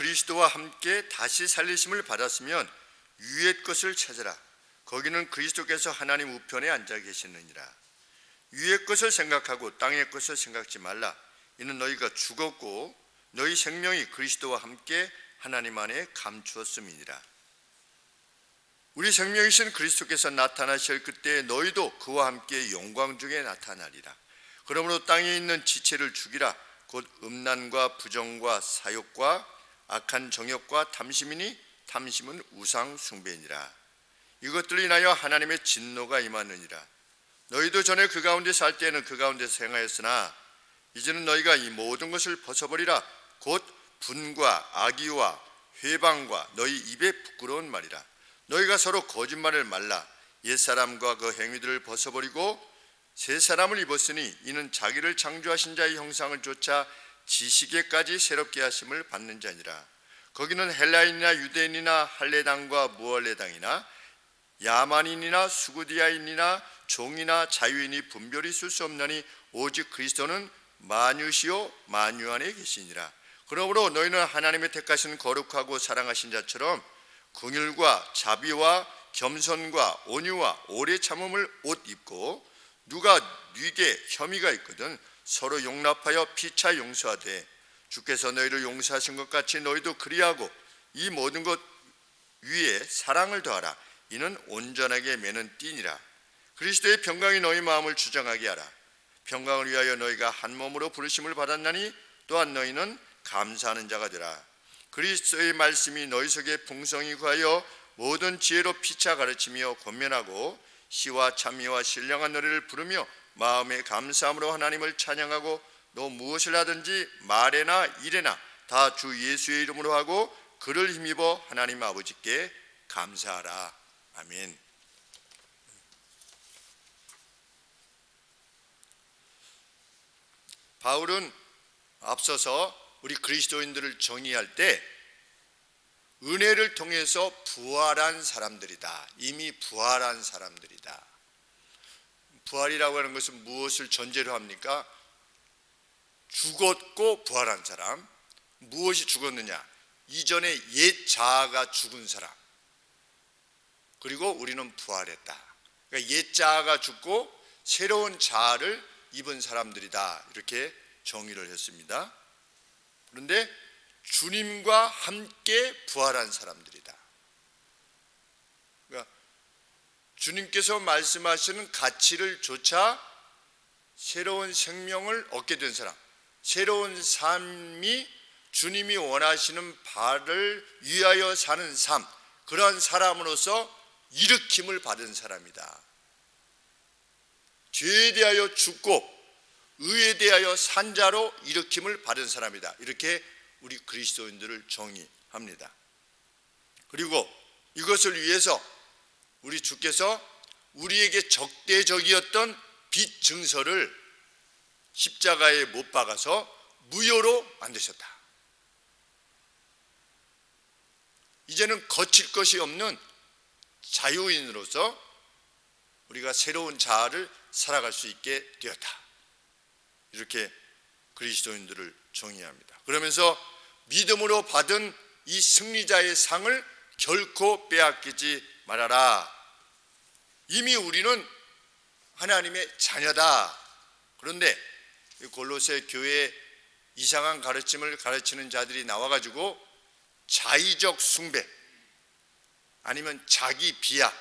그리스도와 함께 다시 살리심을 받았으면 위의 것을 찾으라. 거기는 그리스도께서 하나님 우편에 앉아 계시느니라. 위의 것을 생각하고 땅의 것을 생각지 말라. 이는 너희가 죽었고 너희 생명이 그리스도와 함께 하나님 안에 감추었음이니라. 우리 생명이신 그리스도께서 나타나실 그때 너희도 그와 함께 영광 중에 나타나리라. 그러므로 땅에 있는 지체를 죽이라. 곧 음란과 부정과 사욕과 악한 정욕과 탐심이니 탐심은 우상 숭배니라. 이것들로 인하여 하나님의 진노가 임하느니라. 너희도 전에 그 가운데 살 때에는 그 가운데서 행하였으나 이제는 너희가 이 모든 것을 벗어버리라. 곧 분과 악의와 회방과 너희 입에 부끄러운 말이라. 너희가 서로 거짓말을 말라. 옛사람과 그 행위들을 벗어버리고 새 사람을 입었으니 이는 자기를 창조하신 자의 형상을 쫓아 지식에까지 새롭게 하심을 받는 자니라. 거기는 헬라인이나 유대인이나 할례당과 무할례당이나 야만인이나 수구디아인이나 종이나 자유인이 분별이 있을 수 없나니 오직 그리스도는 만유시요 만유 안에 계시니라. 그러므로 너희는 하나님의 택하신 거룩하고 사랑하신 자처럼 긍휼과 자비와 겸손과 온유와 오래 참음을 옷 입고 누가 네게 혐의가 있거든 서로 용납하여 피차 용서하되 주께서 너희를 용서하신 것 같이 너희도 그리하고 이 모든 것 위에 사랑을 더하라. 이는 온전하게 매는 띠니라. 그리스도의 평강이 너희 마음을 주장하게 하라. 평강을 위하여 너희가 한 몸으로 부르심을 받았나니 또한 너희는 감사하는 자가 되라. 그리스도의 말씀이 너희 속에 풍성히 구하여 모든 지혜로 피차 가르치며 권면하고 시와 찬미와 신령한 노래를 부르며 마음의 감사함으로 하나님을 찬양하고 너 무엇을 하든지 말에나 일에나 다 주 예수의 이름으로 하고 그를 힘입어 하나님 아버지께 감사하라. 아멘. 바울은 앞서서 우리 그리스도인들을 정의할 때 은혜를 통해서 부활한 사람들이다. 이미 부활한 사람들이다. 부활이라고 하는 것은 무엇을 전제로 합니까? 죽었고 부활한 사람. 무엇이 죽었느냐? 이전에 옛 자아가 죽은 사람. 그리고 우리는 부활했다. 그러니까 옛 자아가 죽고 새로운 자아를 입은 사람들이다. 이렇게 정의를 했습니다. 그런데 주님과 함께 부활한 사람들이다. 그러니까 주님께서 말씀하시는 가치를 좇아 새로운 생명을 얻게 된 사람, 새로운 삶이 주님이 원하시는 바를 위하여 사는 삶, 그러한 사람으로서 일으킴을 받은 사람이다. 죄에 대하여 죽고 의에 대하여 산 자로 일으킴을 받은 사람이다. 이렇게 우리 그리스도인들을 정의합니다. 그리고 이것을 위해서 우리 주께서 우리에게 적대적이었던 빚 증서를 십자가에 못 박아서 무효로 만드셨다. 이제는 거칠 것이 없는 자유인으로서 우리가 새로운 자아를 살아갈 수 있게 되었다. 이렇게 그리스도인들을 정의합니다. 그러면서 믿음으로 받은 이 승리자의 상을 결코 빼앗기지 말아라. 이미 우리는 하나님의 자녀다. 그런데 골로새 교회에 이상한 가르침을 가르치는 자들이 나와가지고 자의적 숭배 아니면 자기 비하,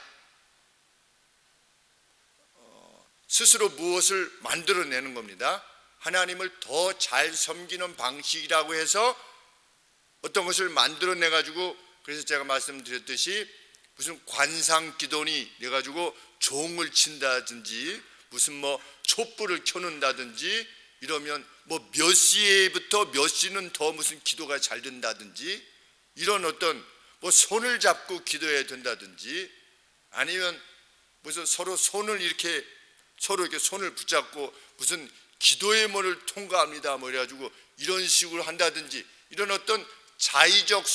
스스로 무엇을 만들어내는 겁니다. 하나님을 더 잘 섬기는 방식이라고 해서 어떤 것을 만들어내가지고, 그래서 제가 말씀드렸듯이 무슨 관상기도니 내가지고 종을 친다든지 무슨 뭐 촛불을 켜놓는다든지 이러면 뭐 몇 시에부터 몇 시는 더 무슨 기도가 잘 된다든지 이런 어떤 뭐 손을 잡고 기도해야 된다든지 아니면 무슨 서로 손을 이렇게 서로 이렇게 손을 붙잡고 무슨 기도의 문을 통과합니다 뭐 이래가지고 이런 식으로 한다든지 이런 어떤 자의적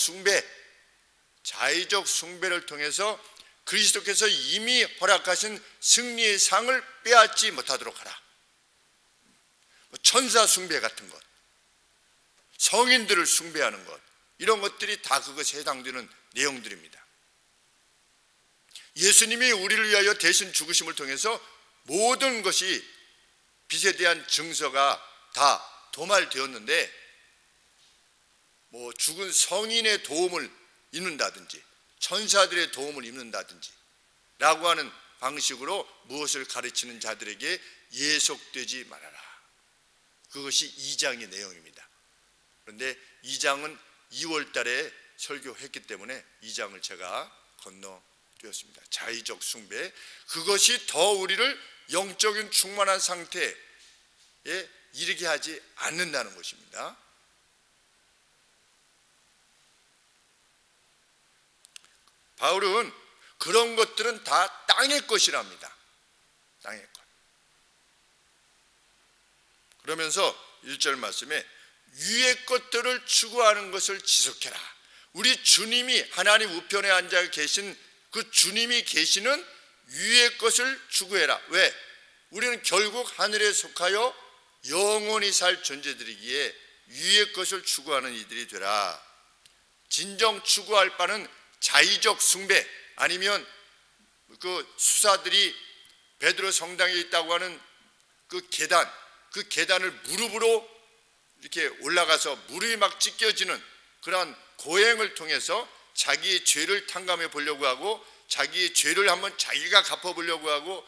숭배를 통해서 그리스도께서 이미 허락하신 승리의 상을 빼앗지 못하도록 하라. 천사 숭배 같은 것, 성인들을 숭배하는 것, 이런 것들이 다 그것에 해당되는 내용들입니다. 예수님이 우리를 위하여 대신 죽으심을 통해서 모든 것이 빛에 대한 증서가 다 도말되었는데, 뭐 죽은 성인의 도움을 입는다든지 천사들의 도움을 입는다든지 라고 하는 방식으로 무엇을 가르치는 자들에게 예속되지 말아라. 그것이 2장의 내용입니다. 그런데 2장은 2월 달에 설교했기 때문에 2장을 제가 건너뛰었습니다. 자의적 숭배, 그것이 더 우리를 영적인 충만한 상태에 이르게 하지 않는다는 것입니다. 바울은 그런 것들은 다 땅의 것이랍니다. 땅의 것. 그러면서 1절 말씀에 위의 것들을 추구하는 것을 지속해라. 우리 주님이 하나님 우편에 앉아 계신 그 주님이 계시는 위의 것을 추구해라. 왜? 우리는 결국 하늘에 속하여 영원히 살 존재들이기에 위의 것을 추구하는 이들이 되라. 진정 추구할 바는 자의적 숭배, 아니면 그 수사들이 베드로 성당에 있다고 하는 그 계단을 무릎으로 이렇게 올라가서 무릎이 막 찢겨지는 그러한 고행을 통해서 자기의 죄를 탕감해 보려고 하고, 자기의 죄를 한번 자기가 갚아보려고 하고,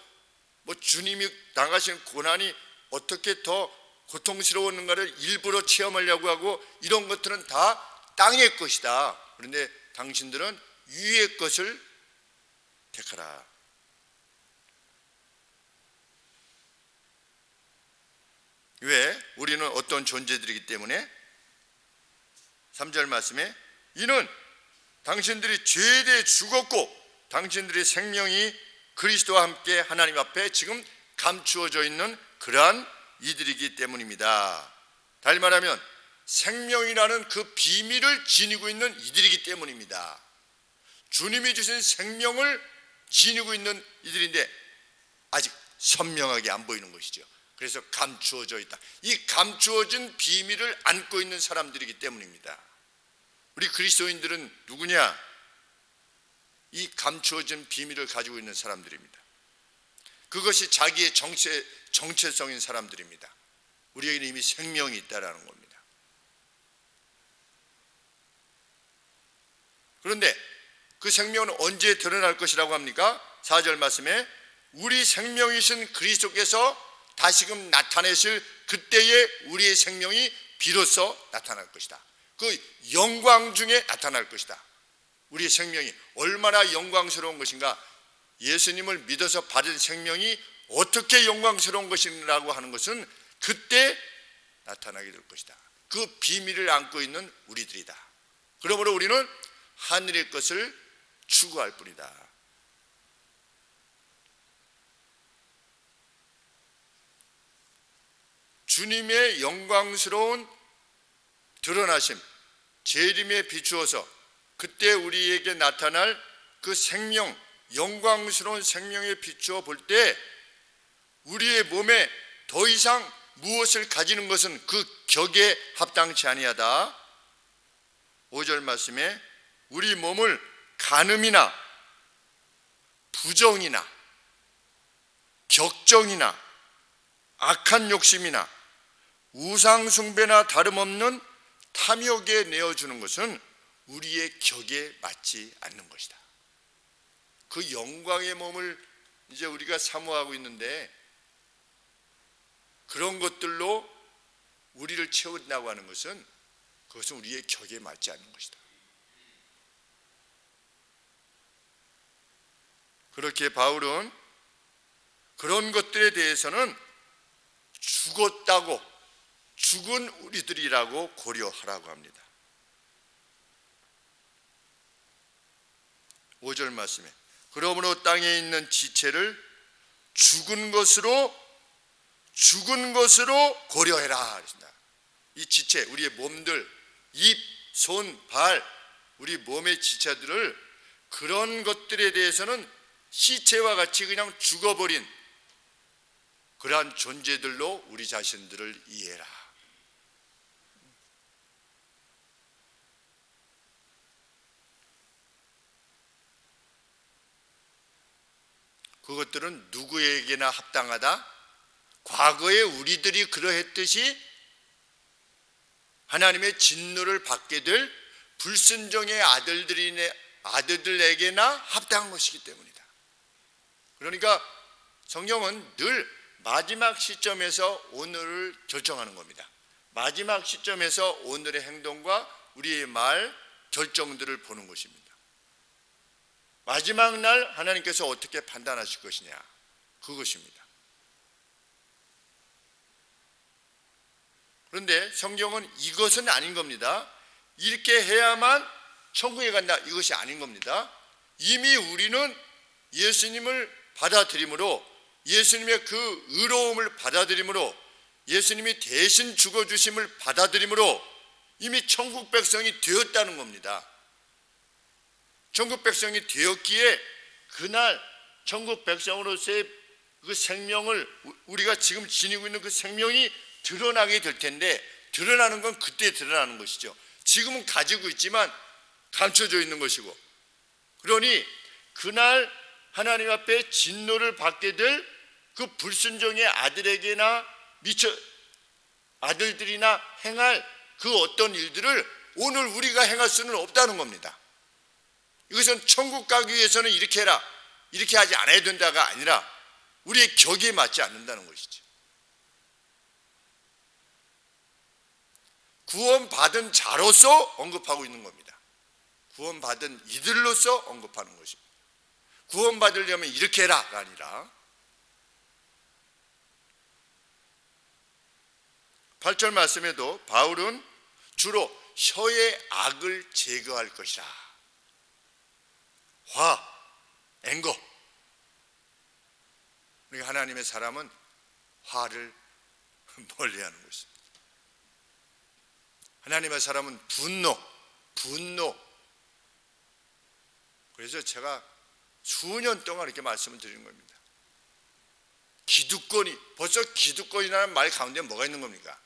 뭐 주님이 당하신 고난이 어떻게 더 고통스러웠는가를 일부러 체험하려고 하고, 이런 것들은 다 땅의 것이다. 그런데 당신들은 위의 것을 택하라. 왜? 우리는 어떤 존재들이기 때문에 3절 말씀에 이는 당신들이 죄에 대해 죽었고 당신들의 생명이 그리스도와 함께 하나님 앞에 지금 감추어져 있는 그러한 이들이기 때문입니다. 달리 말하면 생명이라는 그 비밀을 지니고 있는 이들이기 때문입니다. 주님이 주신 생명을 지니고 있는 이들인데 아직 선명하게 안 보이는 것이죠. 그래서 감추어져 있다. 이 감추어진 비밀을 안고 있는 사람들이기 때문입니다. 우리 그리스도인들은 누구냐? 이 감추어진 비밀을 가지고 있는 사람들입니다. 그것이 자기의 정체성인 사람들입니다. 우리에게는 이미 생명이 있다라는 겁니다. 그런데 그 생명은 언제 드러날 것이라고 합니까? 4절 말씀에 우리 생명이신 그리스도께서 다시금 나타내실 그때에 우리의 생명이 비로소 나타날 것이다. 그 영광 중에 나타날 것이다. 우리의 생명이 얼마나 영광스러운 것인가, 예수님을 믿어서 받은 생명이 어떻게 영광스러운 것이라고 하는 것은 그때 나타나게 될 것이다. 그 비밀을 안고 있는 우리들이다. 그러므로 우리는 하늘의 것을 추구할 뿐이다. 주님의 영광스러운 드러나심, 재림에 비추어서 그때 우리에게 나타날 그 생명, 영광스러운 생명에 비추어 볼 때 우리의 몸에 더 이상 무엇을 가지는 것은 그 격에 합당치 아니하다. 5절 말씀에 우리 몸을 간음이나 부정이나 격정이나 악한 욕심이나 우상숭배나 다름없는 탐욕에 내어주는 것은 우리의 격에 맞지 않는 것이다. 그 영광의 몸을 이제 우리가 사모하고 있는데 그런 것들로 우리를 채운다고 하는 것은 그것은 우리의 격에 맞지 않는 것이다. 그렇게 바울은 그런 것들에 대해서는 죽었다고, 죽은 우리들이라고 고려하라고 합니다. 5절 말씀에 그러므로 땅에 있는 지체를 죽은 것으로 고려해라. 이 지체, 우리의 몸들, 입, 손, 발, 우리 몸의 지체들을 그런 것들에 대해서는 시체와 같이 그냥 죽어버린 그러한 존재들로 우리 자신들을 이해해라. 그것들은 누구에게나 합당하다. 과거에 우리들이 그러했듯이 하나님의 진노를 받게 될 불순종의 아들들에게나 합당한 것이기 때문이다. 그러니까 성경은 늘 마지막 시점에서 오늘을 결정하는 겁니다. 마지막 시점에서 오늘의 행동과 우리의 말, 결정들을 보는 것입니다. 마지막 날 하나님께서 어떻게 판단하실 것이냐, 그것입니다. 그런데 성경은 이것은 아닌 겁니다. 이렇게 해야만 천국에 간다, 이것이 아닌 겁니다. 이미 우리는 예수님을 받아들임으로, 예수님의 그 의로움을 받아들임으로, 예수님이 대신 죽어주심을 받아들임으로 이미 천국 백성이 되었다는 겁니다. 천국 백성이 되었기에 그날 천국 백성으로서의 그 생명을, 우리가 지금 지니고 있는 그 생명이 드러나게 될 텐데, 드러나는 건 그때 드러나는 것이죠. 지금은 가지고 있지만 감춰져 있는 것이고, 그러니 그날 하나님 앞에 진노를 받게 될 그 불순종의 아들에게나 아들들이나 행할 그 어떤 일들을 오늘 우리가 행할 수는 없다는 겁니다. 이것은 천국 가기 위해서는 이렇게 해라, 이렇게 하지 않아야 된다가 아니라 우리의 격에 맞지 않는다는 것이죠. 구원받은 자로서 언급하고 있는 겁니다. 구원받은 이들로서 언급하는 것입니다. 구원받으려면 이렇게 해라가 아니라, 8절 말씀에도 바울은 주로 혀의 악을 제거할 것이라. 화, 앵거. 그러니까 하나님의 사람은 화를 멀리하는 것입니다. 하나님의 사람은 분노. 그래서 제가 수년 동안 이렇게 말씀을 드리는 겁니다. 벌써 기득권이라는 말 가운데 뭐가 있는 겁니까?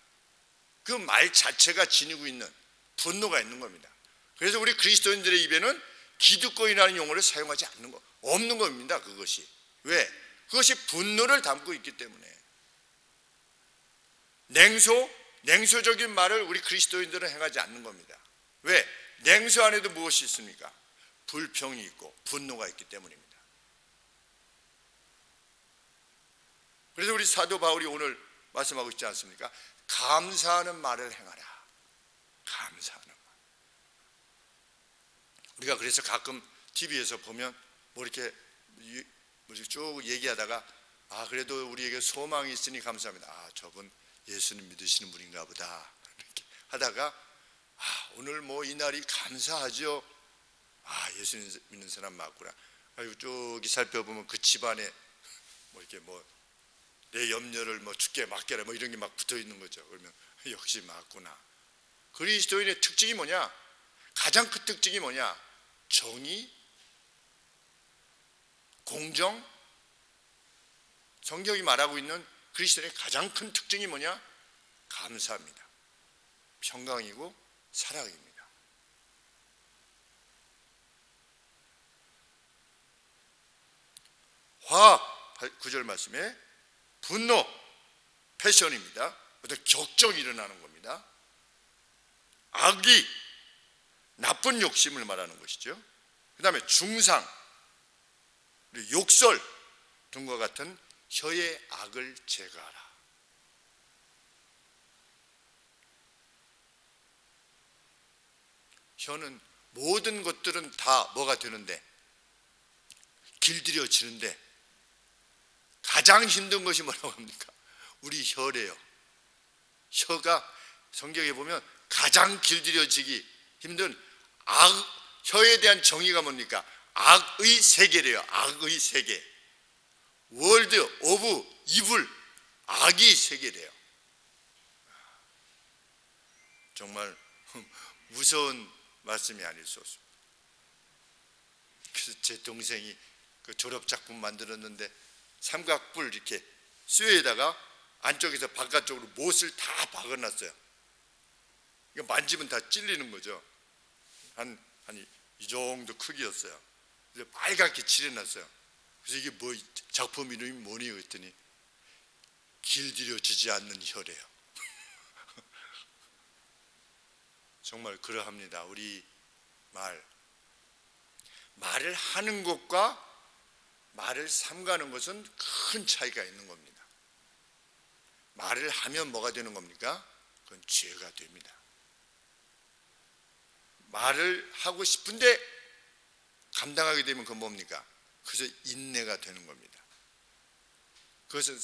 그 말 자체가 지니고 있는 분노가 있는 겁니다. 그래서 우리 그리스도인들의 입에는 기득권이라는 용어를 사용하지 없는 겁니다. 그것이. 왜? 그것이 분노를 담고 있기 때문에. 냉소적인 말을 우리 그리스도인들은 행하지 않는 겁니다. 왜? 냉소 안에도 무엇이 있습니까? 불평이 있고 분노가 있기 때문입니다. 그래서 우리 사도 바울이 오늘 말씀하고 있지 않습니까? 감사하는 말을 행하라. 감사하는 말. 우리가 그래서 가끔 TV에서 보면 뭐 이렇게 쭉 얘기하다가, 그래도 우리에게 소망이 있으니 감사합니다. 저분 예수님 믿으시는 분인가 보다, 이렇게 하다가 오늘 뭐 이 날이 감사하죠. 예수님 믿는 사람 맞구나. 저기 살펴보면 그 집안에 뭐 이렇게 내 염려를 주께 맡겨라 이런 게 막 붙어 있는 거죠. 그러면 역시 맞구나. 그리스도인의 특징이 뭐냐? 가장 큰 특징이 뭐냐? 정의, 공정. 성경이 말하고 있는 그리스도인의 가장 큰 특징이 뭐냐? 감사합니다. 평강이고 사랑입니다. 화, 9절 말씀에 분노, 패션입니다. 어떤 격정이 일어나는 겁니다. 악의, 나쁜 욕심을 말하는 것이죠. 그 다음에 중상, 욕설 등과 같은 혀의 악을 제거하라. 혀는 모든 것들은 다 뭐가 되는데, 길들여지는데 가장 힘든 것이 뭐라고 합니까? 우리 혀래요. 혀가 성경에 보면 가장 길들여지기 힘든 혀에 대한 정의가 뭡니까? 악의 세계래요. 악의 세계. 월드 오브 이블, 악의 세계래요. 정말 무서운 말씀이 아닐 수 없습니다. 그래서 제 동생이 그 졸업 작품 만들었는데 삼각뿔 이렇게 쇠에다가 안쪽에서 바깥쪽으로 못을 다 박아놨어요. 이거 만지면 다 찔리는 거죠. 한 이 정도 크기였어요. 그래서 빨갛게 칠해놨어요. 그래서 이게 뭐 작품 이름이 뭐니 했더니 길들여지지 않는 혀래요. 정말 그러합니다. 우리 말을 하는 것과 말을 삼가는 것은 큰 차이가 있는 겁니다. 말을 하면 뭐가 되는 겁니까? 그건 죄가 됩니다. 말을 하고 싶은데 감당하게 되면 그건 뭡니까? 그래서 인내가 되는 겁니다. 그것은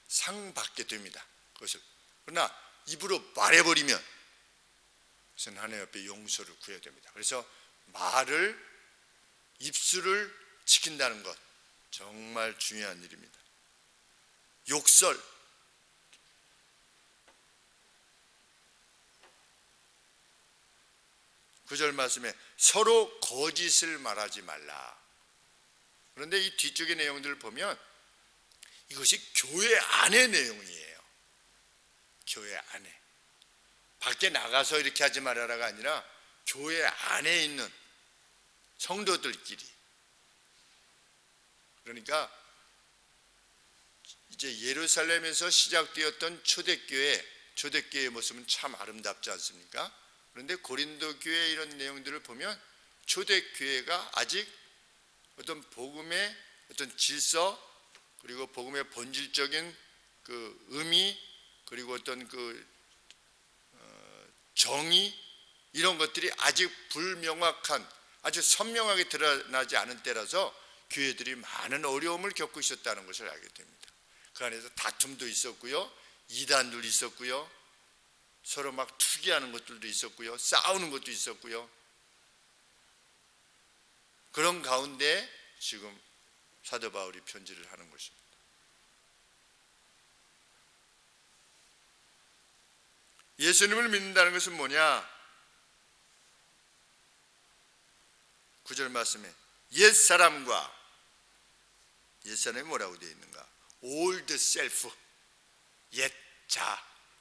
상 받게 됩니다. 그것을. 그러나 입으로 말해버리면 그것은 하나님 앞에 용서를 구해야 됩니다. 그래서 입술을 지킨다는 것 정말 중요한 일입니다. 욕설, 9절 말씀에 서로 거짓을 말하지 말라. 그런데 이 뒤쪽의 내용들을 보면 이것이 교회 안의 내용이에요. 교회 안에. 밖에 나가서 이렇게 하지 말아라가 아니라 교회 안에 있는 성도들끼리. 그러니까 이제 예루살렘에서 시작되었던 초대교회의 모습은 참 아름답지 않습니까? 그런데 고린도 교회 이런 내용들을 보면 초대교회가 아직 어떤 복음의 어떤 질서, 그리고 복음의 본질적인 그 의미, 그리고 어떤 그 정의, 이런 것들이 아직 불명확한, 아주 선명하게 드러나지 않은 때라서 교회들이 많은 어려움을 겪고 있었다는 것을 알게 됩니다. 그 안에서 다툼도 있었고요, 이단도 있었고요, 서로 막 투기하는 것들도 있었고요, 싸우는 것도 있었고요. 그런 가운데 지금 사도 바울이 편지를 하는 것입니다. 예수님을 믿는다는 것은 뭐냐? 9절 말씀에 옛사람이 뭐라고 되어 있는가? old self,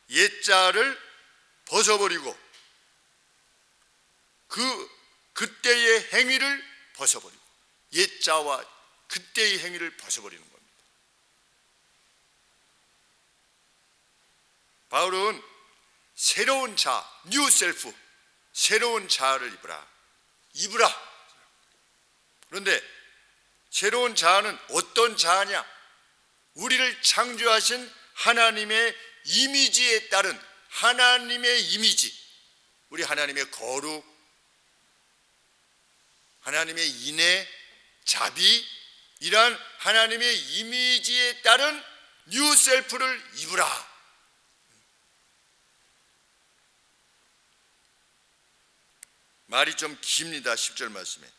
옛자를 벗어버리고 그때의 행위를 벗어버리고, 옛자와 그때의 행위를 벗어버리는 겁니다. 바울은 새로운 자, new self, 새로운 자아를 입으라. 그런데 새로운 자아는 어떤 자아냐? 우리를 창조하신 하나님의 이미지에 따른 하나님의 이미지, 우리 하나님의 거룩, 하나님의 인애, 자비, 이러한 하나님의 이미지에 따른 뉴 셀프를 입으라. 말이 좀 깁니다. 10절 말씀에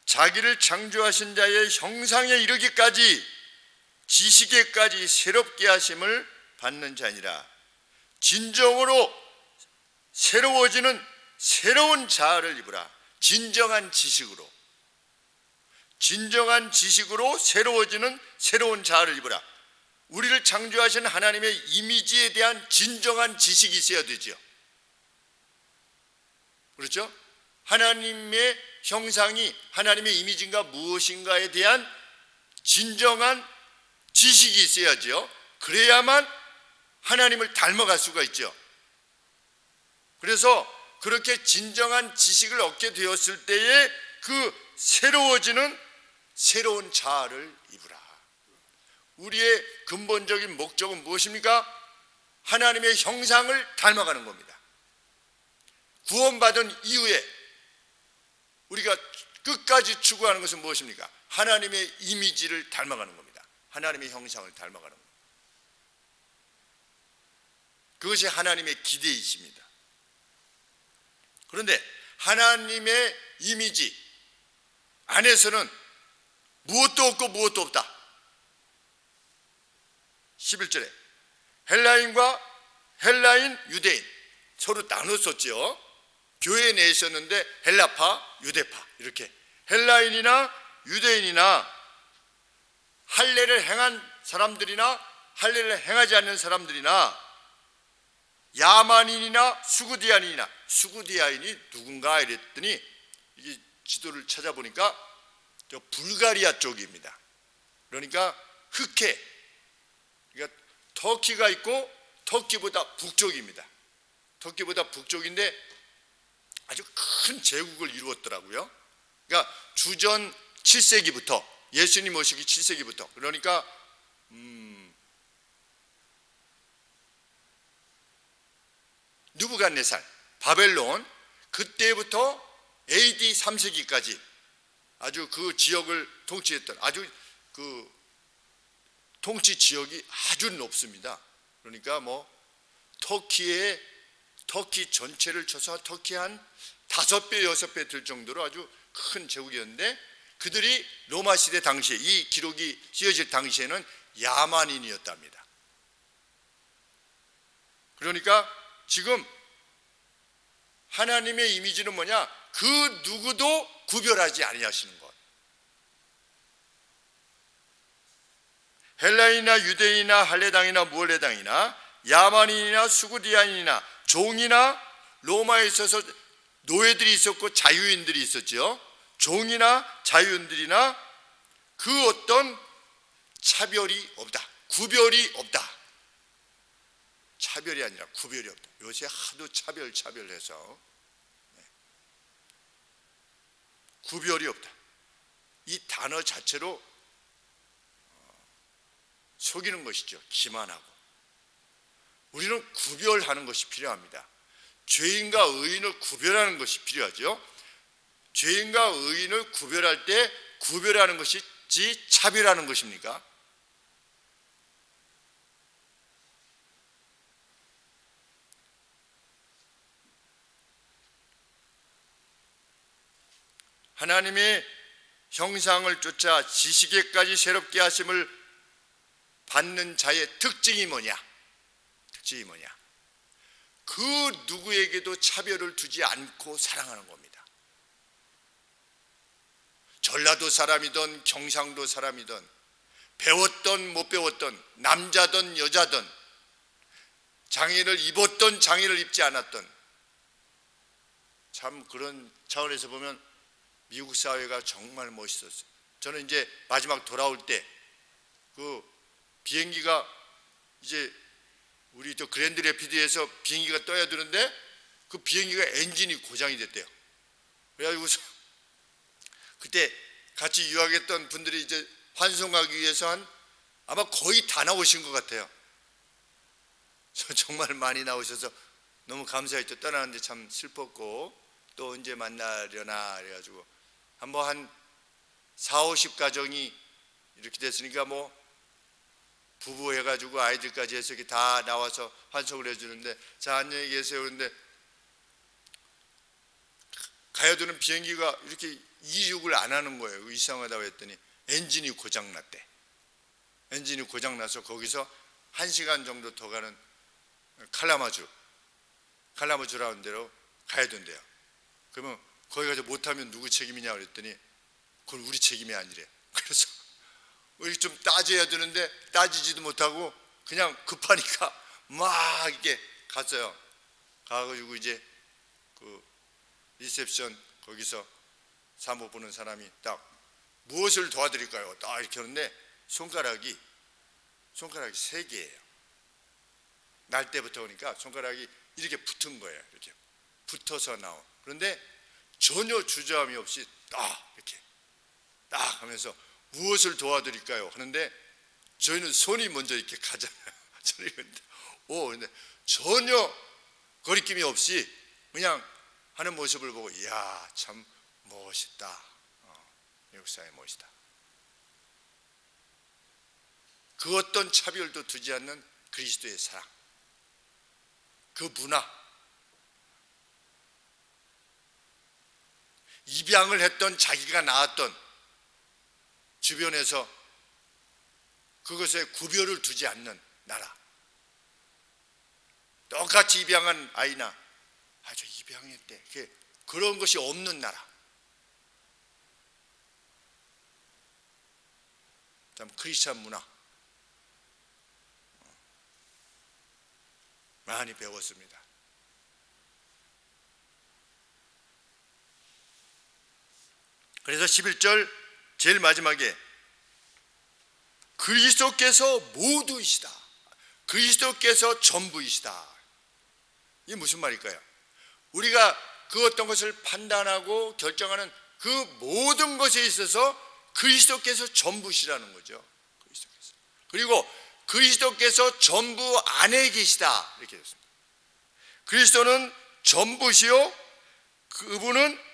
자기를 창조하신 자의 형상에 이르기까지, 지식에까지 새롭게 하심을 받는 자니라. 진정으로 새로워지는 새로운 자아를 입으라. 진정한 지식으로 새로워지는 새로운 자아를 입으라. 우리를 창조하신 하나님의 이미지에 대한 진정한 지식이 있어야 되죠. 그렇죠? 하나님의 형상이 하나님의 이미지인가 무엇인가에 대한 진정한 지식이 있어야죠. 그래야만 하나님을 닮아갈 수가 있죠. 그래서 그렇게 진정한 지식을 얻게 되었을 때에 그 새로워지는 새로운 자아를 입으라. 우리의 근본적인 목적은 무엇입니까? 하나님의 형상을 닮아가는 겁니다. 구원받은 이후에 우리가 끝까지 추구하는 것은 무엇입니까? 하나님의 이미지를 닮아가는 겁니다. 하나님의 형상을 닮아가는 겁니다. 그것이 하나님의 기대이십니다. 그런데 하나님의 이미지 안에서는 무엇도 없고 무엇도 없다. 11절에 헬라인, 유대인 서로 나눴었죠. 교회 내에 있었는데 헬라파, 유대파, 이렇게 헬라인이나 유대인이나 할례를 행한 사람들이나 할례를 행하지 않는 사람들이나 야만인이나 수구디아인이 누군가 이랬더니 이게 지도를 찾아보니까 저 불가리아 쪽입니다. 그러니까 흑해, 그러니까 터키가 있고 터키보다 북쪽입니다. 터키보다 북쪽인데 아주 큰 제국을 이루었더라고요. 그러니까 주전 7세기부터, 예수님 오시기 7세기부터, 그러니까 느부갓네살, 바벨론, 그때부터 AD 3세기까지 아주 그 지역을 통치했던, 아주 그 통치 지역이 아주 높습니다. 그러니까 뭐 터키 전체를 쳐서 터키 한 5배, 6배 될 정도로 아주 큰 제국이었는데, 그들이 로마 시대 당시에, 이 기록이 쓰여질 당시에는 야만인이었답니다. 그러니까 지금 하나님의 이미지는 뭐냐? 그 누구도 구별하지 아니하시는 것. 헬라인이나 유대인이나 할레당이나 무할레당이나 야만인이나 수구디안이나 종이나, 로마에 있어서 노예들이 있었고 자유인들이 있었죠. 종이나 자유인들이나 그 어떤 차별이 없다, 구별이 없다. 차별이 아니라 구별이 없다. 요새 하도 차별해서 구별이 없다. 이 단어 자체로 속이는 것이죠. 기만하고. 우리는 구별하는 것이 필요합니다. 죄인과 의인을 구별하는 것이 필요하죠. 죄인과 의인을 구별할 때 구별하는 것이지 차별하는 것입니까? 하나님의 형상을 쫓아 지식에까지 새롭게 하심을 받는 자의 특징이 뭐냐? 특징이 뭐냐? 그 누구에게도 차별을 두지 않고 사랑하는 겁니다. 전라도 사람이든 경상도 사람이든, 배웠던 못 배웠던, 남자든 여자든, 장애를 입었던 장애를 입지 않았던, 참 그런 차원에서 보면 미국 사회가 정말 멋있었어요. 저는 이제 마지막 돌아올 때 그 비행기가 이제 우리 저 그랜드 레피드에서 비행기가 떠야 되는데 그 비행기가 엔진이 고장이 됐대요. 그래가지고 그때 같이 유학했던 분들이 이제 환송하기 위해서 아마 거의 다 나오신 것 같아요. 정말 많이 나오셔서 너무 감사했죠. 떠나는데 참 슬펐고, 또 언제 만나려나 그래가지고 한번 한 4, 50 가정이 이렇게 됐으니까 뭐 부부 해가지고 아이들까지 해서 이렇게 다 나와서 환송을 해주는데, 자 안녕히 계세요. 그런데 가야 되는 비행기가 이렇게 이륙을 안 하는 거예요. 이상하다고 했더니 엔진이 고장났대. 엔진이 고장나서 거기서 1시간 정도 더 가는 칼라마주라는 데로 가야 된대요. 그러면 거기 가서 못하면 누구 책임이냐 그랬더니 그건 우리 책임이 아니래. 그래서 우리 좀 따져야 되는데 따지지도 못하고 그냥 급하니까 막 이렇게 갔어요. 가가지고 이제 그 리셉션 거기서 사무 보는 사람이 딱 무엇을 도와드릴까요? 딱 이렇게 하는데 손가락이 3개예요. 날 때부터 오니까 손가락이 이렇게 붙은 거예요. 이렇게 붙어서 나온. 그런데 전혀 주저함이 없이 딱 이렇게 딱 하면서 무엇을 도와드릴까요? 하는데 저희는 손이 먼저 이렇게 가잖아요. 근데 전혀 거리낌이 없이 그냥 하는 모습을 보고 이야 참 멋있다. 미국 사회 멋있다. 그 어떤 차별도 두지 않는 그리스도의 사랑, 그 문화, 입양을 했던 자기가 낳았던 주변에서 그것에 구별을 두지 않는 나라. 똑같이 입양한 아이나 저 입양했대, 그런 것이 없는 나라. 참 크리스찬 문화 많이 배웠습니다. 그래서 11절 제일 마지막에 그리스도께서 모두이시다. 그리스도께서 전부이시다. 이게 무슨 말일까요? 우리가 그 어떤 것을 판단하고 결정하는 그 모든 것에 있어서 그리스도께서 전부시라는 거죠. 그리스도께서. 그리고 그리스도께서 전부 안에 계시다. 이렇게 됐습니다. 그리스도는 전부시요, 그분은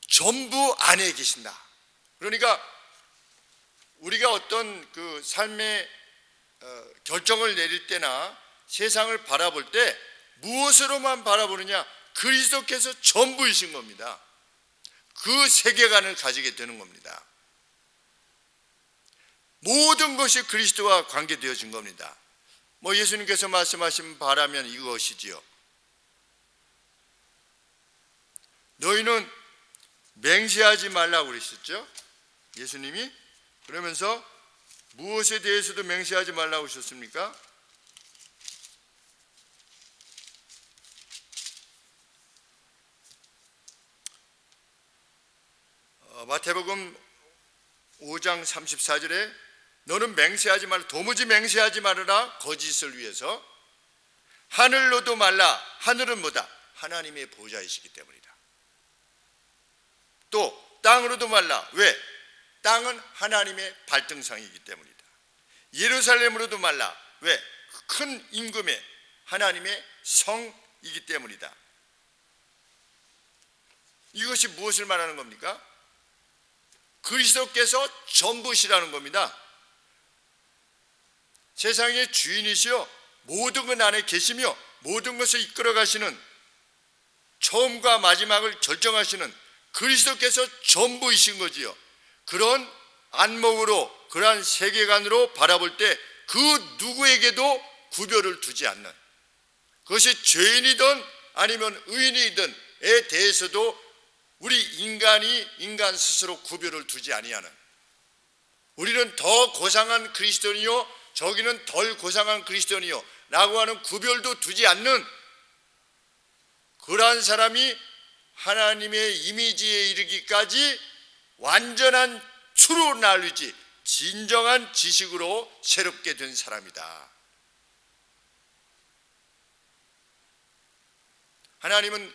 전부 안에 계신다. 그러니까 우리가 어떤 그 삶의 결정을 내릴 때나 세상을 바라볼 때 무엇으로만 바라보느냐? 그리스도께서 전부이신 겁니다. 그 세계관을 가지게 되는 겁니다. 모든 것이 그리스도와 관계되어진 겁니다. 뭐 예수님께서 말씀하신 바라면 이것이지요. 너희는 맹세하지 말라고 그러셨죠? 예수님이. 그러면서 무엇에 대해서도 맹세하지 말라고 하셨습니까? 마태복음 5장 34절에 너는 맹세하지 말라, 도무지 맹세하지 말아라. 거짓을 위해서. 하늘로도 말라. 하늘은 뭐다? 하나님의 보좌이시기 때문이다. 또 땅으로도 말라. 왜? 땅은 하나님의 발등상이기 때문이다. 예루살렘으로도 말라. 왜? 큰 임금의 하나님의 성이기 때문이다. 이것이 무엇을 말하는 겁니까? 그리스도께서 전부시라는 겁니다. 세상의 주인이시요 모든 것 안에 계시며 모든 것을 이끌어 가시는, 처음과 마지막을 결정하시는 그리스도께서 전부이신 거지요. 그런 안목으로, 그러한 세계관으로 바라볼 때 그 누구에게도 구별을 두지 않는, 그것이 죄인이든 아니면 의인이든에 대해서도 우리 인간 스스로 구별을 두지 아니하는, 우리는 더 고상한 그리스도인이요 저기는 덜 고상한 그리스도인이요 라고 하는 구별도 두지 않는 그러한 사람이 하나님의 이미지에 이르기까지 완전한 트루 날리지, 진정한 지식으로 새롭게 된 사람이다. 하나님은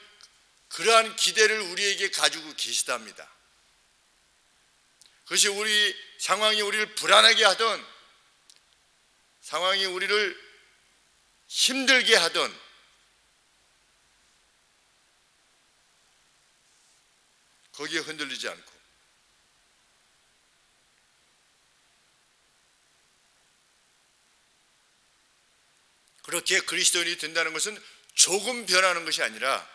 그러한 기대를 우리에게 가지고 계시답니다. 그것이 우리 상황이 우리를 불안하게 하든 상황이 우리를 힘들게 하든 거기에 흔들리지 않고, 그렇게 그리스도인이 된다는 것은 조금 변하는 것이 아니라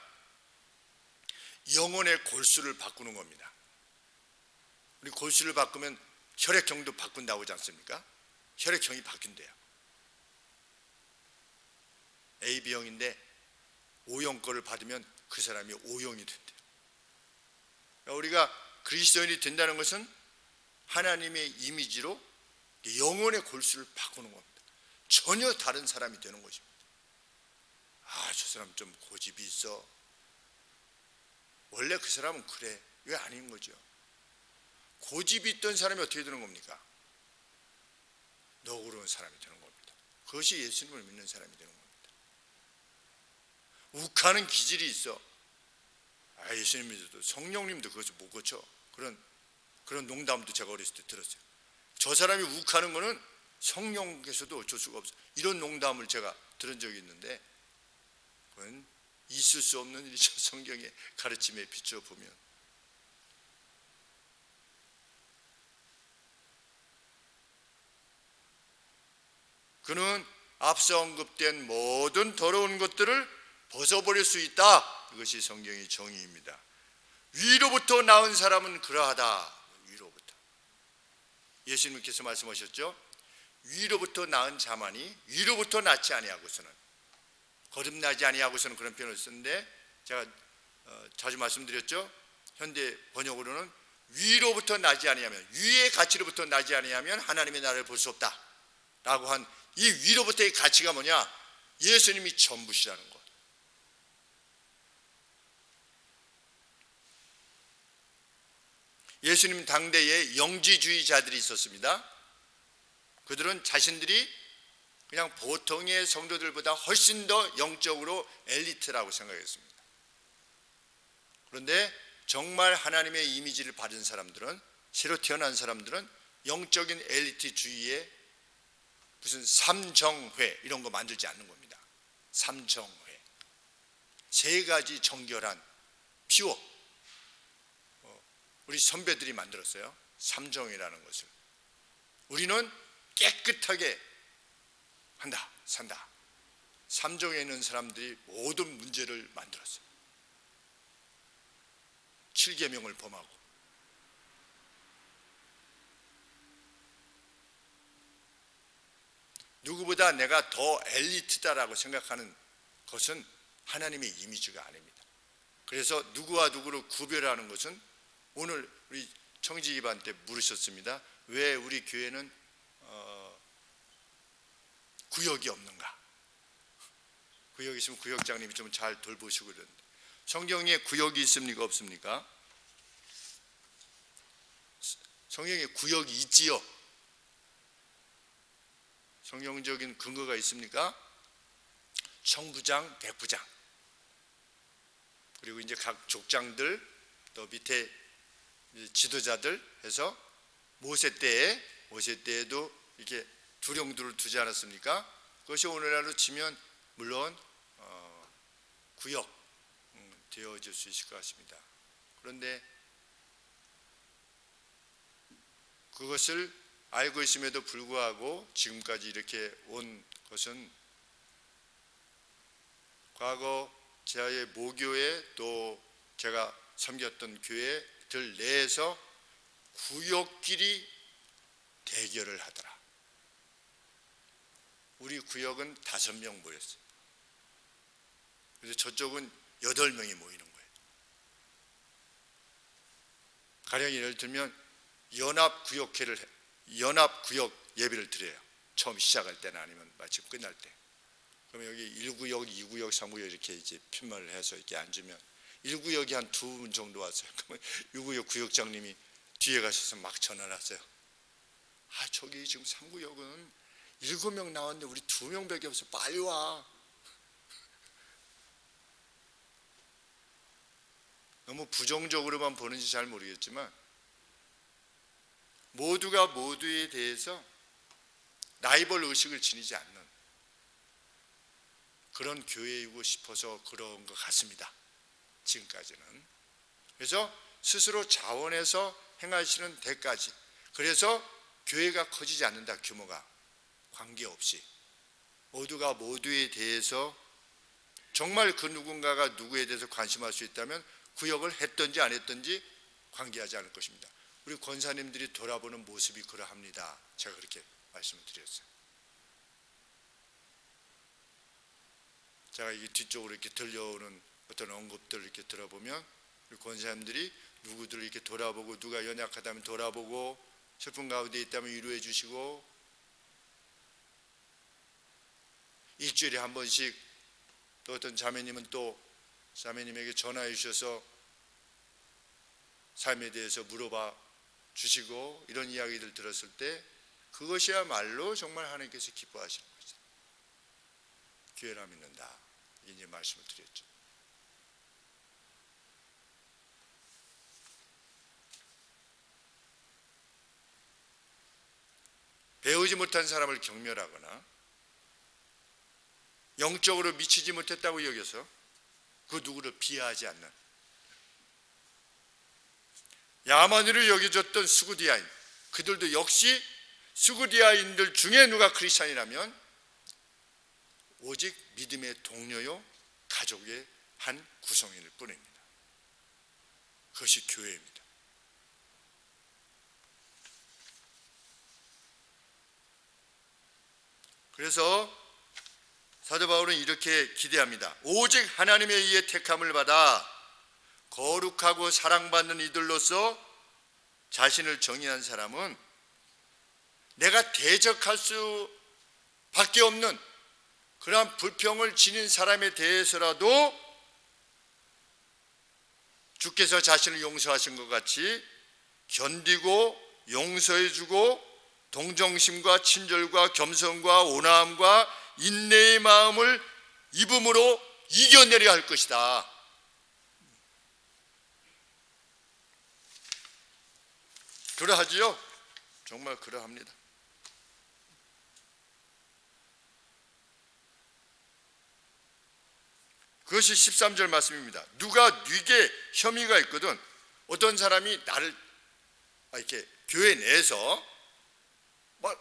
영혼의 골수를 바꾸는 겁니다. 우리 골수를 바꾸면 혈액형도 바꾼다고 하지 않습니까? 혈액형이 바뀐대요. AB형인데 O형 거를 받으면 그 사람이 O형이 된대요. 우리가 그리스도인이 된다는 것은 하나님의 이미지로 영혼의 골수를 바꾸는 겁니다. 전혀 다른 사람이 되는 것입니다. 아, 저 사람 좀 고집이 있어. 원래 그 사람은 그래. 왜 아닌 거죠? 고집이 있던 사람이 어떻게 되는 겁니까? 너그러운 사람이 되는 겁니다. 그것이 예수님을 믿는 사람이 되는 겁니다. 욱하는 기질이 있어. 아, 예수님 믿어도 성령님도 그것을 못 고쳐. 그런 농담도 제가 어렸을 때 들었어요. 저 사람이 욱하는 거는 성령께서도 어쩔 수가 없어. 이런 농담을 제가 들은 적이 있는데 그건 있을 수 없는 일이죠. 성경의 가르침에 비춰보면. 그는 앞서 언급된 모든 더러운 것들을 벗어버릴 수 있다. 이것이 성경의 정의입니다. 위로부터 낳은 사람은 그러하다. 위로부터. 예수님께서 말씀하셨죠. 위로부터 낳은 자만이 위로부터 낳지 아니하고서는, 거듭나지 아니하고서는, 그런 표현을 쓰는데 제가 자주 말씀드렸죠. 현대 번역으로는 위로부터 나지 아니하면, 위의 가치로부터 나지 아니하면 하나님의 나라를 볼 수 없다 라고 한 이 위로부터의 가치가 뭐냐? 예수님이 전부시라는 것. 예수님 당대에 영지주의자들이 있었습니다. 그들은 자신들이 그냥 보통의 성도들보다 훨씬 더 영적으로 엘리트라고 생각했습니다. 그런데 정말 하나님의 이미지를 받은 사람들은, 새로 태어난 사람들은 영적인 엘리트주의에 무슨 삼정회 이런 거 만들지 않는 겁니다. 삼정회, 세 가지 정결한 피워, 우리 선배들이 만들었어요. 삼정이라는 것을. 우리는 깨끗하게 한다, 산다. 삼정에 있는 사람들이 모든 문제를 만들었어요. 7계명을 범하고. 누구보다 내가 더 엘리트다라고 생각하는 것은 하나님의 이미지가 아닙니다. 그래서 누구와 누구를 구별하는 것은, 오늘 우리 청지기반때 물으셨습니다. 왜 우리 교회는 구역이 없는가? 구역이 있으면 구역장님이 좀 잘 돌보시고 그러는데, 성경에 구역이 있습니까? 없습니까? 성경에 구역이 있지요. 성경적인 근거가 있습니까? 청부장, 백부장, 그리고 이제 각 족장들, 또 밑에 지도자들 해서 모세 때에도 이렇게 두령들을 두지 않았습니까? 그것이 오늘날로 치면 물론 구역 되어질 수 있을 것 같습니다. 그런데 그것을 알고 있음에도 불구하고 지금까지 이렇게 온 것은, 과거 제의 모교회 또 제가 섬겼던 교회들 내에서 구역끼리 대결을 하더라. 우리 구역은 5명 모였어요. 그래서 저쪽은 8명이 모이는 거예요. 가령 예를 들면 연합구역 예배를 드려요. 처음 시작할 때나 아니면 마침 끝날 때. 그러면 여기 1구역, 2구역, 3구역 이렇게 이제 핀말을 해서 이렇게 앉으면 1구역이 한 2분 정도 왔어요. 그러면 6구역 구역장님이 뒤에 가셔서 막 전화를 하세요. 저기 지금 3구역은 7명 나왔는데 우리 2명밖에 없어. 빨리 와. 너무 부정적으로만 보는지 잘 모르겠지만, 모두가 모두에 대해서 라이벌 의식을 지니지 않는 그런 교회이고 싶어서 그런 것 같습니다. 지금까지는. 그래서 스스로 자원해서 행하시는 데까지, 그래서 교회가 커지지 않는다. 규모가 관계없이 모두가 모두에 대해서 정말 그 누군가가 누구에 대해서 관심할 수 있다면 구역을 했든지 안 했든지 관계하지 않을 것입니다. 우리 권사님들이 돌아보는 모습이 그러합니다. 제가 그렇게 말씀을 드렸어요. 제가 이 뒤쪽으로 이렇게 들려오는 어떤 언급들을 이렇게 들어보면, 우리 권사님들이 누구들을 이렇게 돌아보고, 누가 연약하다면 돌아보고, 슬픈 가운데 있다면 위로해 주시고, 일주일에 한 번씩 또 어떤 자매님은 또 자매님에게 전화해 주셔서 삶에 대해서 물어봐 주시고, 이런 이야기들 들었을 때 그것이야말로 정말 하나님께서 기뻐하시는 거죠. 교회라 믿는다. 이제 말씀을 드렸죠. 배우지 못한 사람을 경멸하거나 영적으로 미치지 못했다고 여겨서 그 누구를 비하하지 않는, 야만으로 여겨졌던 수구디아인, 그들도 역시 수구디아인들 중에 누가 크리스찬이라면 오직 믿음의 동료요 가족의 한 구성인일 뿐입니다. 그것이 교회입니다. 그래서 사도 바울은 이렇게 기대합니다. 오직 하나님에 의해 택함을 받아 거룩하고 사랑받는 이들로서 자신을 정의한 사람은 내가 대적할 수밖에 없는 그러한 불평을 지닌 사람에 대해서라도 주께서 자신을 용서하신 것 같이 견디고 용서해주고 동정심과 친절과 겸손과 온화함과 인내의 마음을 입음으로 이겨내려 할 것이다. 그러하지요? 정말 그러합니다. 그것이 13절 말씀입니다. 누가 네게 혐의가 있거든, 어떤 사람이 나를 이렇게 교회 내에서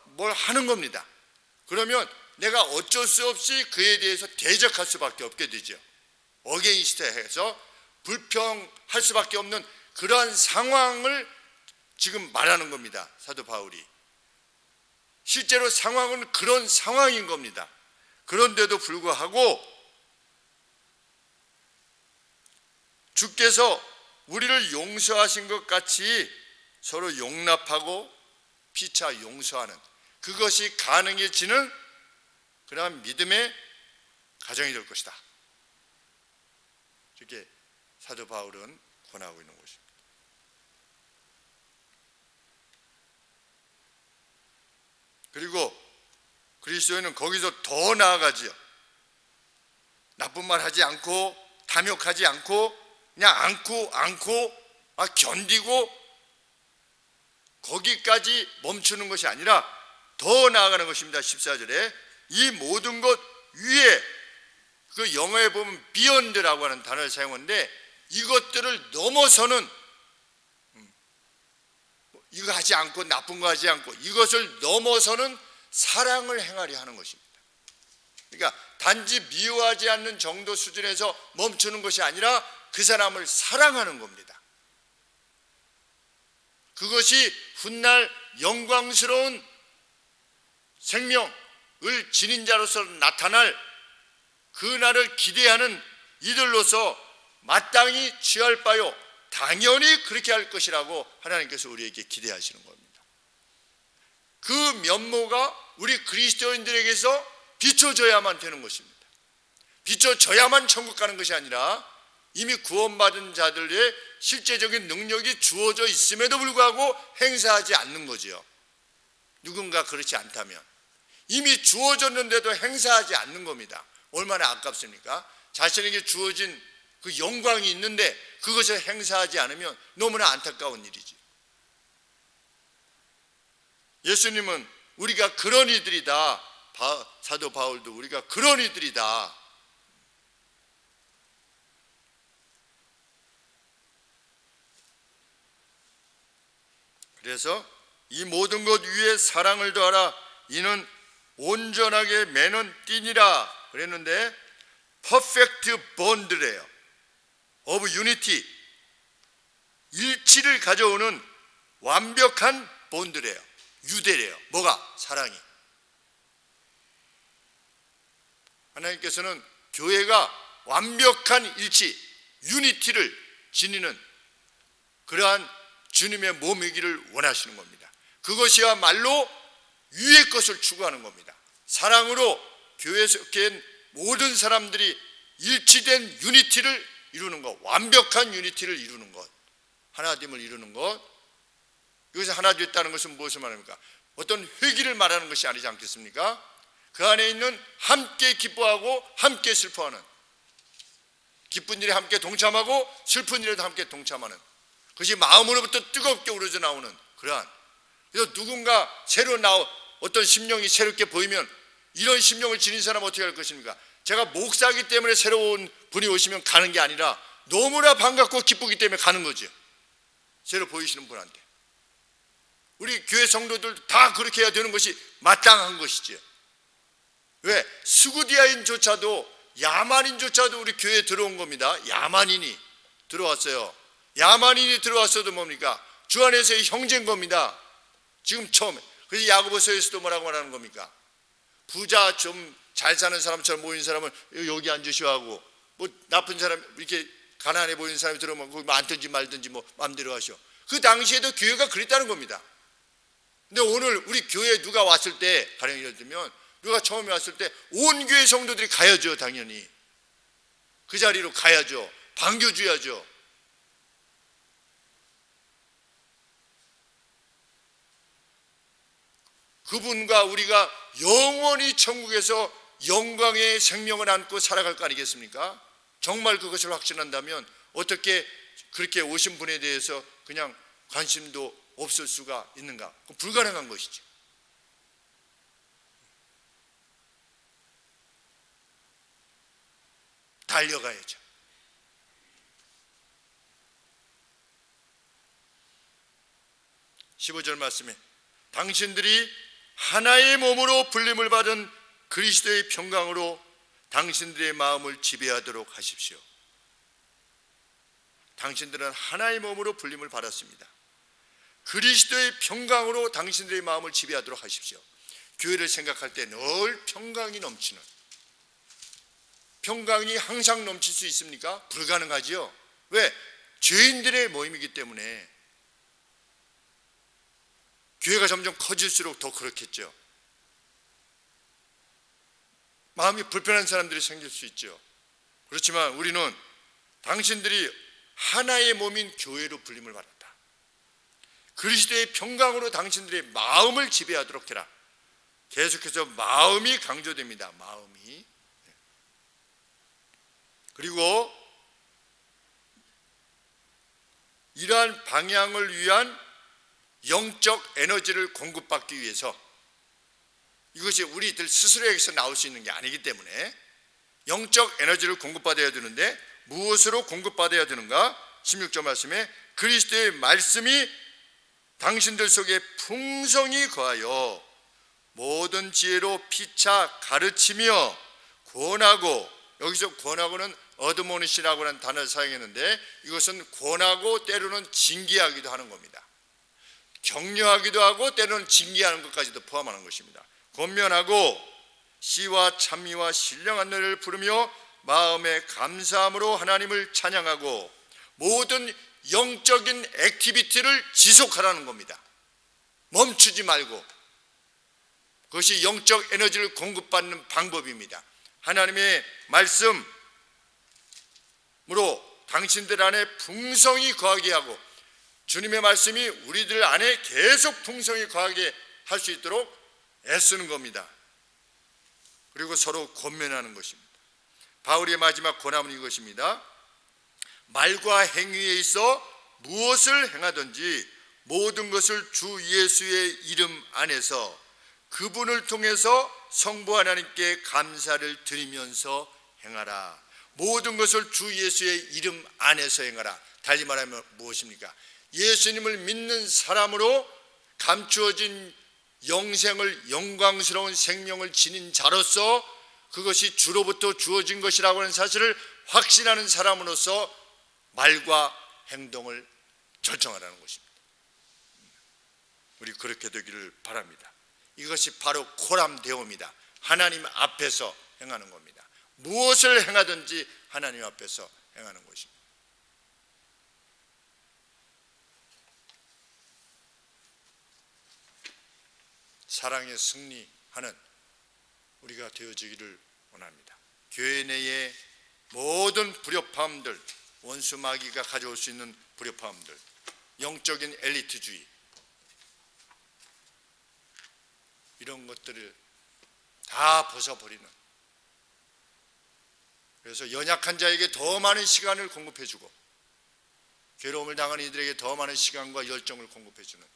뭘 하는 겁니다. 그러면 내가 어쩔 수 없이 그에 대해서 대적할 수밖에 없게 되죠. 어게인스트해서 불평할 수밖에 없는 그러한 상황을 지금 말하는 겁니다. 사도 바울이. 실제로 상황은 그런 상황인 겁니다. 그런데도 불구하고 주께서 우리를 용서하신 것 같이 서로 용납하고 피차 용서하는, 그것이 가능해지는 그러한 믿음의 가정이 될 것이다. 이렇게 사도 바울은 권하고 있는 것입니다. 그리고 그리스도인은 거기서 더 나아가지요. 나쁜 말 하지 않고 탐욕하지 않고 그냥 안고 견디고 거기까지 멈추는 것이 아니라 더 나아가는 것입니다. 14절에 이 모든 것 위에, 그 영어에 보면 beyond라고 하는 단어를 사용하는데, 이것들을 넘어서는, 이거 하지 않고 나쁜 거 하지 않고 이것을 넘어서는 사랑을 행하려 하는 것입니다. 그러니까 단지 미워하지 않는 정도 수준에서 멈추는 것이 아니라 그 사람을 사랑하는 겁니다. 그것이 훗날 영광스러운 생명을 지닌 자로서 나타날 그날을 기대하는 이들로서 마땅히 취할 바요, 당연히 그렇게 할 것이라고 하나님께서 우리에게 기대하시는 겁니다. 그 면모가 우리 그리스도인들에게서 비춰져야만 되는 것입니다. 비춰져야만 천국 가는 것이 아니라 이미 구원받은 자들의 실제적인 능력이 주어져 있음에도 불구하고 행사하지 않는 거지요. 누군가 그렇지 않다면 이미 주어졌는데도 행사하지 않는 겁니다. 얼마나 아깝습니까? 자신에게 주어진 그 영광이 있는데 그것을 행사하지 않으면 너무나 안타까운 일이지. 예수님은 우리가 그런 이들이다. 사도 바울도 우리가 그런 이들이다. 그래서 이 모든 것 위에 사랑을 더하라. 이는 온전하게 매는 띠니라 그랬는데 퍼펙트 본드래요. of unity, 일치를 가져오는 완벽한 본드래요. 유대래요. 뭐가? 사랑이. 하나님께서는 교회가 완벽한 일치, 유니티를 지니는 그러한 주님의 몸이기를 원하시는 겁니다. 그것이야말로 위의 것을 추구하는 겁니다. 사랑으로 교회에 속한 모든 사람들이 일치된 유니티를 이루는 것, 완벽한 유니티를 이루는 것, 하나됨을 이루는 것. 여기서 하나 됐다는 것은 무엇을 말합니까? 어떤 회기를 말하는 것이 아니지 않겠습니까? 그 안에 있는 함께 기뻐하고 함께 슬퍼하는, 기쁜 일에 함께 동참하고 슬픈 일에도 함께 동참하는, 그것이 마음으로부터 뜨겁게 우러져 나오는 그러한. 그래서 누군가 어떤 심령이 새롭게 보이면 이런 심령을 지닌 사람은 어떻게 할 것입니까? 제가 목사기 때문에 새로운 분이 오시면 가는 게 아니라 너무나 반갑고 기쁘기 때문에 가는 거죠. 새로 보이시는 분한테. 우리 교회 성도들 다 그렇게 해야 되는 것이 마땅한 것이죠. 왜? 스구디아인조차도, 야만인조차도 우리 교회에 들어온 겁니다. 야만인이 들어왔어요. 야만인이 들어왔어도 뭡니까? 주 안에서의 형제인 겁니다. 지금 처음에. 그래서 야고보서에서도 뭐라고 말하는 겁니까? 부자 좀 잘 사는 사람처럼 보이는 사람은 여기 앉으시오 하고, 뭐 나쁜 사람, 이렇게 가난해 보이는 사람이 들어오면 거기 앉든지 말든지 뭐 마음대로 하시오. 그 당시에도 교회가 그랬다는 겁니다. 근데 오늘 우리 교회에 누가 왔을 때, 가령 예를 들면 누가 처음에 왔을 때 온 교회 성도들이 가야죠. 당연히 그 자리로 가야죠. 반겨줘야죠. 그분과 우리가 영원히 천국에서 영광의 생명을 안고 살아갈 거 아니겠습니까? 정말 그것을 확신한다면 어떻게 그렇게 오신 분에 대해서 그냥 관심도 없을 수가 있는가? 그건 불가능한 것이죠. 달려가야죠. (15절) 말씀에 당신들이 하나의 몸으로 불림을 받은 그리스도의 평강으로 당신들의 마음을 지배하도록 하십시오. 당신들은 하나의 몸으로 불림을 받았습니다. 그리스도의 평강으로 당신들의 마음을 지배하도록 하십시오. 교회를 생각할 때 늘 평강이 넘치는, 평강이 항상 넘칠 수 있습니까? 불가능하지요. 왜? 죄인들의 모임이기 때문에. 교회가 점점 커질수록 더 그렇겠죠. 마음이 불편한 사람들이 생길 수 있죠. 그렇지만 우리는 당신들이 하나의 몸인 교회로 불림을 받았다. 그리스도의 평강으로 당신들의 마음을 지배하도록 해라. 계속해서 마음이 강조됩니다. 마음이. 그리고 이러한 방향을 위한 영적 에너지를 공급받기 위해서, 이것이 우리들 스스로에게서 나올 수 있는 게 아니기 때문에 영적 에너지를 공급받아야 되는데 무엇으로 공급받아야 되는가? 16절 말씀에 그리스도의 말씀이 당신들 속에 풍성히 거하여 모든 지혜로 피차 가르치며 권하고, 여기서 권하고는 어드모니시라고 하는 단어를 사용했는데 이것은 권하고 때로는 징계하기도 하는 겁니다. 격려하기도 하고 때로는 징계하는 것까지도 포함하는 것입니다. 권면하고 시와 찬미와 신령한 노래를 부르며 마음의 감사함으로 하나님을 찬양하고 모든 영적인 액티비티를 지속하라는 겁니다. 멈추지 말고. 그것이 영적 에너지를 공급받는 방법입니다. 하나님의 말씀으로 당신들 안에 풍성히 거하게 하고 주님의 말씀이 우리들 안에 계속 풍성히 거하게 할 수 있도록 애쓰는 겁니다. 그리고 서로 권면하는 것입니다. 바울의 마지막 권함은 이것입니다. 말과 행위에 있어 무엇을 행하든지 모든 것을 주 예수의 이름 안에서 그분을 통해서 성부 하나님께 감사를 드리면서 행하라. 모든 것을 주 예수의 이름 안에서 행하라. 달리 말하면 무엇입니까? 예수님을 믿는 사람으로 감추어진 영생을, 영광스러운 생명을 지닌 자로서 그것이 주로부터 주어진 것이라고 하는 사실을 확신하는 사람으로서 말과 행동을 결정하라는 것입니다. 우리 그렇게 되기를 바랍니다. 이것이 바로 코람데오입니다. 하나님 앞에서 행하는 겁니다. 무엇을 행하든지 하나님 앞에서 행하는 것입니다. 사랑에 승리하는 우리가 되어지기를 원합니다. 교회 내의 모든 불협화음들, 원수 마귀가 가져올 수 있는 불협화음들, 영적인 엘리트주의, 이런 것들을 다 벗어버리는, 그래서 연약한 자에게 더 많은 시간을 공급해주고 괴로움을 당하는 이들에게 더 많은 시간과 열정을 공급해주는,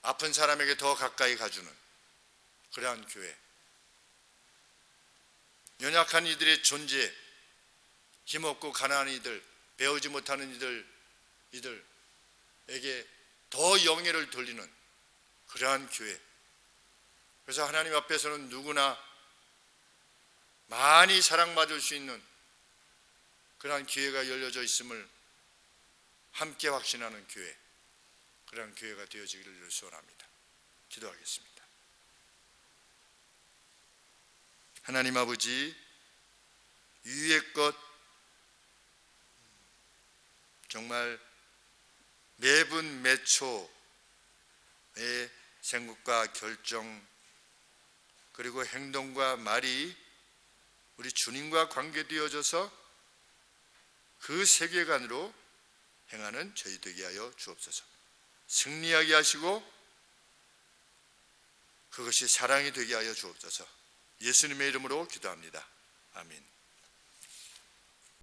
아픈 사람에게 더 가까이 가주는 그러한 교회, 연약한 이들의 존재, 힘없고 가난한 이들, 배우지 못하는 이들에게 더 영예를 돌리는 그러한 교회. 그래서 하나님 앞에서는 누구나 많이 사랑받을 수 있는 그러한 기회가 열려져 있음을 함께 확신하는 교회, 그러한 교회가 되어지기를 소원합니다. 기도하겠습니다. 하나님 아버지, 위의 것 정말 매분 매초의 생각과 결정 그리고 행동과 말이 우리 주님과 관계되어져서 그 세계관으로 행하는 저희 되게 하여 주옵소서. 승리하게 하시고 그것이 사랑이 되게 하여 주옵소서. 예수님의 이름으로 기도합니다. 아멘.